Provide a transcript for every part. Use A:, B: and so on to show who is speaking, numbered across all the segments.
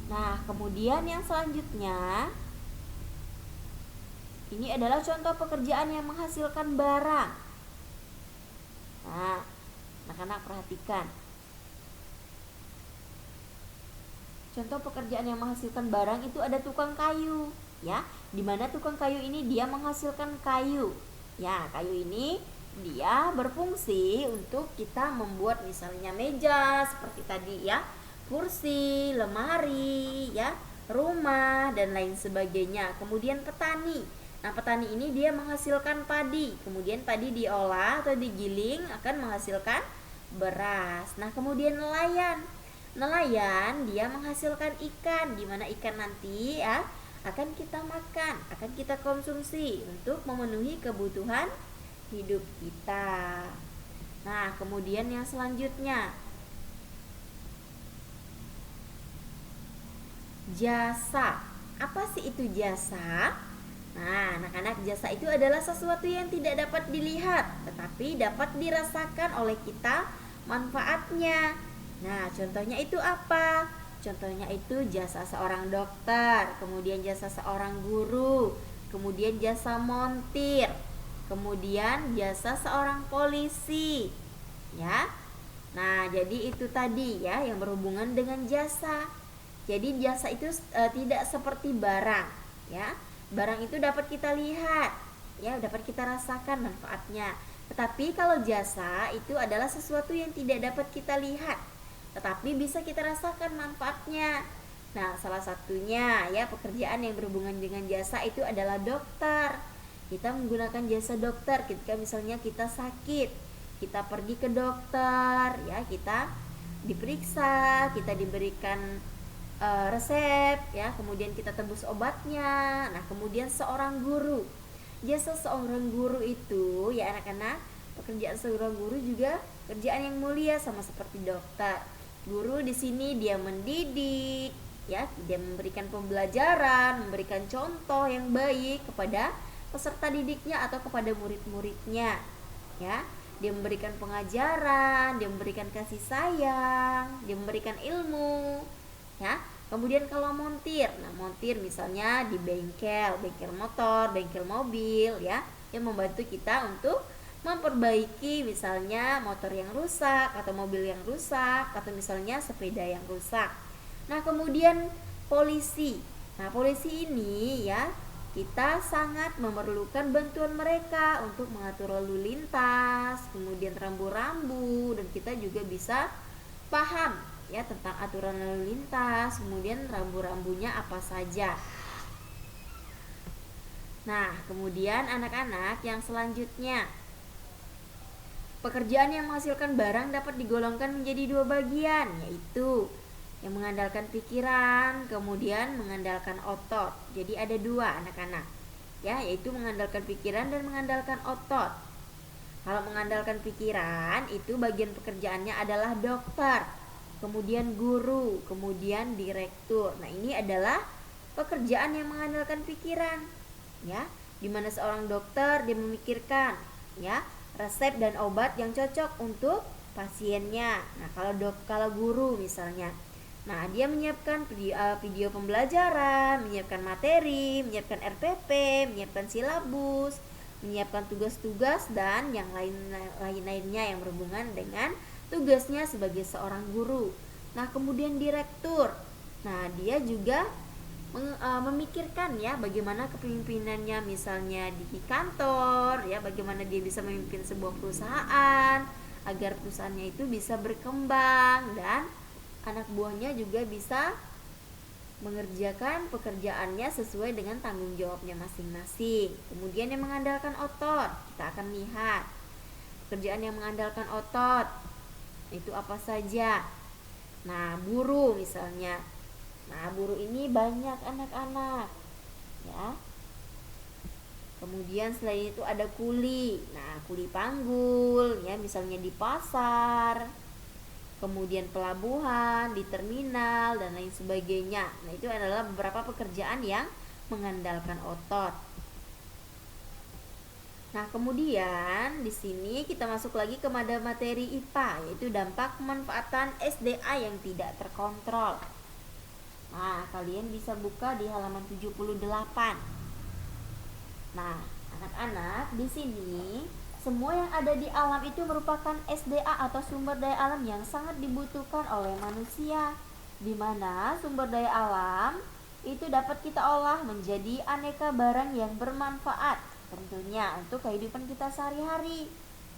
A: Nah, kemudian yang selanjutnya ini adalah contoh pekerjaan yang menghasilkan barang. Nah, anak-anak perhatikan. Contoh pekerjaan yang menghasilkan barang itu ada tukang kayu, ya. Dimana tukang kayu ini dia menghasilkan kayu. Ya, kayu ini dia berfungsi untuk kita membuat misalnya meja seperti tadi ya, kursi, lemari, ya, rumah dan lain sebagainya. Kemudian petani. Nah, petani ini dia menghasilkan padi. Kemudian padi diolah atau digiling akan menghasilkan beras. Nah, kemudian nelayan. Nelayan dia menghasilkan ikan, di mana ikan nanti ya akan kita makan, akan kita konsumsi untuk memenuhi kebutuhan hidup kita. Nah, kemudian yang selanjutnya, jasa. Apa sih itu jasa? Nah, anak-anak, jasa itu adalah sesuatu yang tidak dapat dilihat, tetapi dapat dirasakan oleh kita manfaatnya. Nah, contohnya itu apa? Contohnya itu jasa seorang dokter, kemudian jasa seorang guru, kemudian jasa montir, kemudian jasa seorang polisi. Ya. Nah, jadi itu tadi ya yang berhubungan dengan jasa. Jadi jasa itu tidak seperti barang, ya. Barang itu dapat kita lihat, ya, dapat kita rasakan manfaatnya. Tetapi kalau jasa itu adalah sesuatu yang tidak dapat kita lihat, tetapi bisa kita rasakan manfaatnya. Nah, salah satunya ya pekerjaan yang berhubungan dengan jasa itu adalah dokter. Kita menggunakan jasa dokter ketika misalnya kita sakit, kita pergi ke dokter, ya, kita diperiksa, kita diberikan resep, ya, kemudian kita tebus obatnya. Nah, kemudian seorang guru, jasa seorang guru itu ya anak-anak, pekerjaan seorang guru juga kerjaan yang mulia sama seperti dokter. Guru di sini dia mendidik, ya, dia memberikan pembelajaran, memberikan contoh yang baik kepada peserta didiknya atau kepada murid-muridnya, ya. Dia memberikan pengajaran, dia memberikan kasih sayang, dia memberikan ilmu, ya. Kemudian kalau montir, nah montir misalnya di bengkel, bengkel motor, bengkel mobil, ya, yang membantu kita untuk memperbaiki misalnya motor yang rusak atau mobil yang rusak atau misalnya sepeda yang rusak. Nah, kemudian polisi. Nah, polisi ini ya kita sangat memerlukan bantuan mereka untuk mengatur lalu lintas, kemudian rambu-rambu, dan kita juga bisa paham ya tentang aturan lalu lintas, kemudian rambu-rambunya apa saja. Nah, kemudian anak-anak yang selanjutnya, pekerjaan yang menghasilkan barang dapat digolongkan menjadi dua bagian, yaitu yang mengandalkan pikiran, kemudian mengandalkan otot. Jadi ada dua anak-anak, ya, yaitu mengandalkan pikiran dan mengandalkan otot. Kalau mengandalkan pikiran itu bagian pekerjaannya adalah dokter, kemudian guru, kemudian direktur. Nah, ini adalah pekerjaan yang mengandalkan pikiran, ya, dimana seorang dokter dia memikirkan, ya, resep dan obat yang cocok untuk pasiennya. Nah, kalau guru misalnya, nah, dia menyiapkan video pembelajaran, menyiapkan materi, menyiapkan RPP, menyiapkan silabus, menyiapkan tugas-tugas dan yang lainnya yang berhubungan dengan tugasnya sebagai seorang guru. Nah, kemudian direktur. Nah, dia juga memikirkan ya bagaimana kepemimpinannya misalnya di kantor, ya, bagaimana dia bisa memimpin sebuah perusahaan agar perusahaannya itu bisa berkembang dan anak buahnya juga bisa mengerjakan pekerjaannya sesuai dengan tanggung jawabnya masing-masing. Kemudian yang mengandalkan otot, kita akan lihat pekerjaan yang mengandalkan otot itu apa saja. Nah, buruh misalnya. Nah, buruh ini banyak anak-anak, ya. Kemudian selain itu ada kuli. Nah, kuli panggul, ya, misalnya di pasar, kemudian pelabuhan, di terminal dan lain sebagainya. Nah, itu adalah beberapa pekerjaan yang mengandalkan otot. Nah, kemudian di sini kita masuk lagi kepada materi IPA, yaitu dampak pemanfaatan SDA yang tidak terkontrol. Nah, kalian bisa buka di halaman 78. Nah, anak-anak, di sini semua yang ada di alam itu merupakan SDA atau sumber daya alam yang sangat dibutuhkan oleh manusia, di mana sumber daya alam itu dapat kita olah menjadi aneka barang yang bermanfaat tentunya untuk kehidupan kita sehari-hari.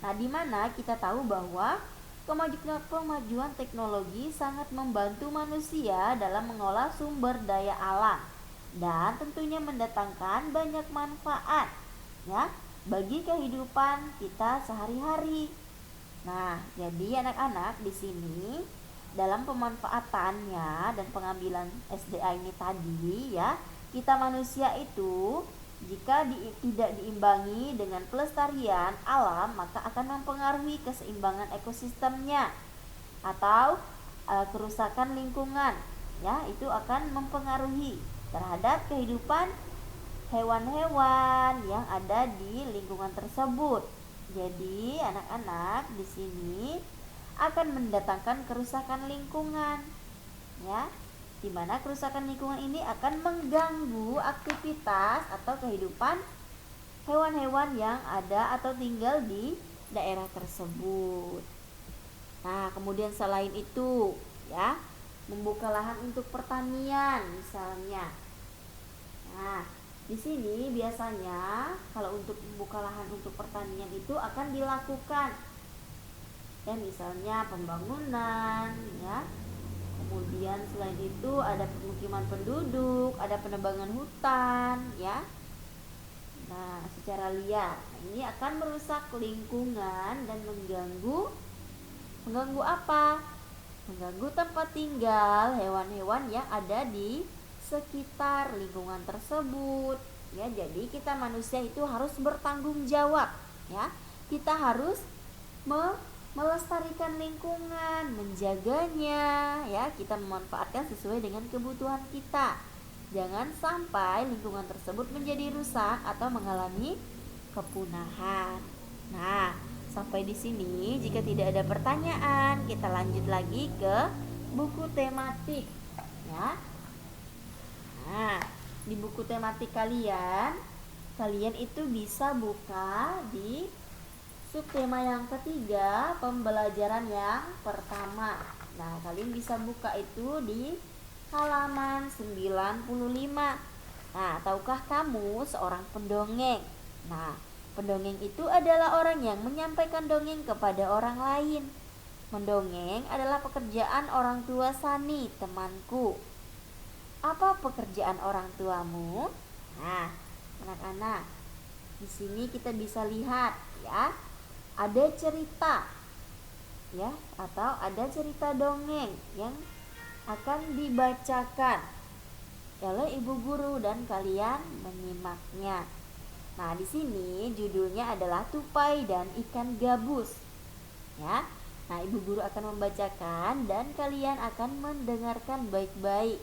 A: Nah, di mana kita tahu bahwa kemajuan teknologi sangat membantu manusia dalam mengolah sumber daya alam dan tentunya mendatangkan banyak manfaat ya bagi kehidupan kita sehari-hari. Nah, jadi anak-anak di sini dalam pemanfaatannya dan pengambilan SDA ini tadi ya, kita manusia itu jika tidak diimbangi dengan pelestarian alam maka akan mempengaruhi keseimbangan ekosistemnya atau kerusakan lingkungan ya, itu akan mempengaruhi terhadap kehidupan hewan-hewan yang ada di lingkungan tersebut. Jadi, anak-anak di sini akan mendatangkan kerusakan lingkungan, ya, di mana kerusakan lingkungan ini akan mengganggu aktivitas atau kehidupan hewan-hewan yang ada atau tinggal di daerah tersebut. Nah, kemudian selain itu, ya, membuka lahan untuk pertanian misalnya. Nah, di sini biasanya kalau untuk membuka lahan untuk pertanian itu akan dilakukan ya, misalnya pembangunan ya. Kemudian selain itu ada pemukiman penduduk, ada penebangan hutan ya. Nah, secara liar. Nah, ini akan merusak lingkungan dan mengganggu apa? Mengganggu tempat tinggal hewan-hewan yang ada di sekitar lingkungan tersebut. Ya, jadi kita manusia itu harus bertanggung jawab, ya. Kita harus melestarikan lingkungan, menjaganya, ya. Kita memanfaatkan sesuai dengan kebutuhan kita. Jangan sampai lingkungan tersebut menjadi rusak atau mengalami kepunahan. Nah, sampai di sini jika tidak ada pertanyaan, kita lanjut lagi ke buku tematik ya. Nah, di buku tematik kalian itu bisa buka di subtema yang ketiga, pembelajaran yang pertama. Nah, kalian bisa buka itu di halaman 95. Nah, tahukah kamu seorang pendongeng? Nah, pendongeng itu adalah orang yang menyampaikan dongeng kepada orang lain. Mendongeng adalah pekerjaan orang tua Sani, temanku. Apa pekerjaan orang tuamu? Nah, anak-anak, di sini kita bisa lihat ya, ada cerita ya, atau ada cerita dongeng yang akan dibacakan oleh ibu guru dan kalian menyimaknya. Nah, di sini judulnya adalah Tupai dan Ikan Gabus. Ya. Nah, ibu guru akan membacakan dan kalian akan mendengarkan baik-baik.